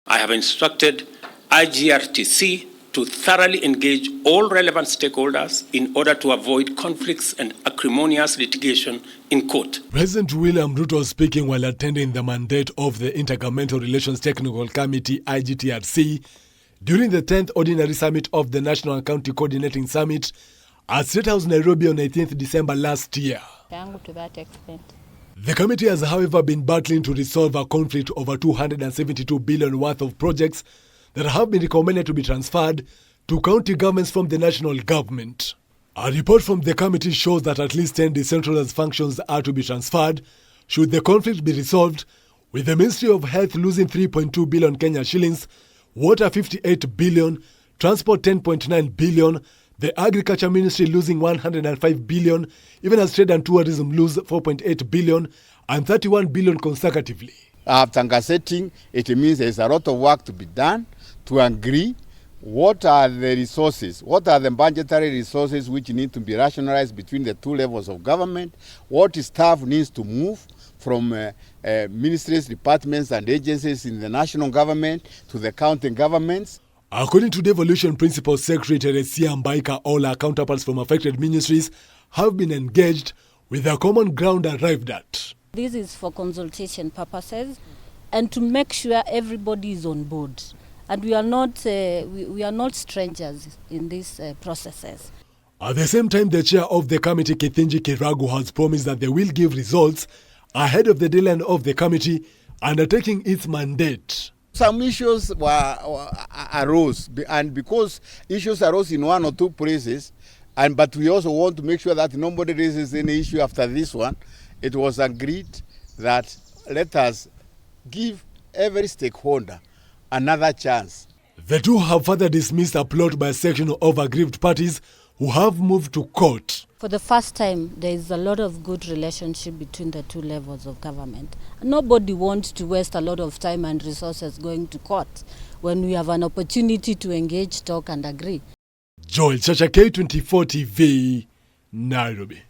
I have instructed IGRTC to thoroughly engage all relevant stakeholders in order to avoid conflicts and acrimonious litigation in court. President William Ruto speaking while attending the mandate of the Intergovernmental Relations Technical Committee (IGTRC) during the 10th Ordinary Summit of the National and County Coordinating Summit at State House, Nairobi on 18th December last year. To that extent. The committee has, however, been battling to resolve a conflict over 272 billion worth of projects that have been recommended to be transferred to county governments from the national government. A report from the committee shows that at least 10 decentralized functions are to be transferred should the conflict be resolved, with the Ministry of Health losing 3.2 billion Kenya shillings, Water 58 billion, Transport 10.9 billion, the Agriculture Ministry losing 105 billion, even as Trade and Tourism lose 4.8 billion and 31 billion consecutively. After gazetting, it means there's a lot of work to be done to agree what are the resources, what are the budgetary resources which need to be rationalized between the two levels of government, what staff needs to move from ministries, departments and agencies in the national government to the county governments. According to Devolution Principal Secretary Teresia Mbaika, all our counterparts from affected ministries have been engaged with a common ground arrived at. This is for consultation purposes and to make sure everybody is on board. And we are not strangers in these processes. At the same time, the chair of the committee, Kithinji Kiragu, has promised that they will give results ahead of the deadline of the committee undertaking its mandate. Some issues arose, and because issues arose in one or two places, but we also want to make sure that nobody raises any issue after this one, it was agreed that let us give every stakeholder another chance. The two have further dismissed a plot by a section of aggrieved parties who have moved to court. For the first time, there is a lot of good relationship between the two levels of government. Nobody wants to waste a lot of time and resources going to court when we have an opportunity to engage, talk and agree. Joel Chacha, K24 TV, Nairobi.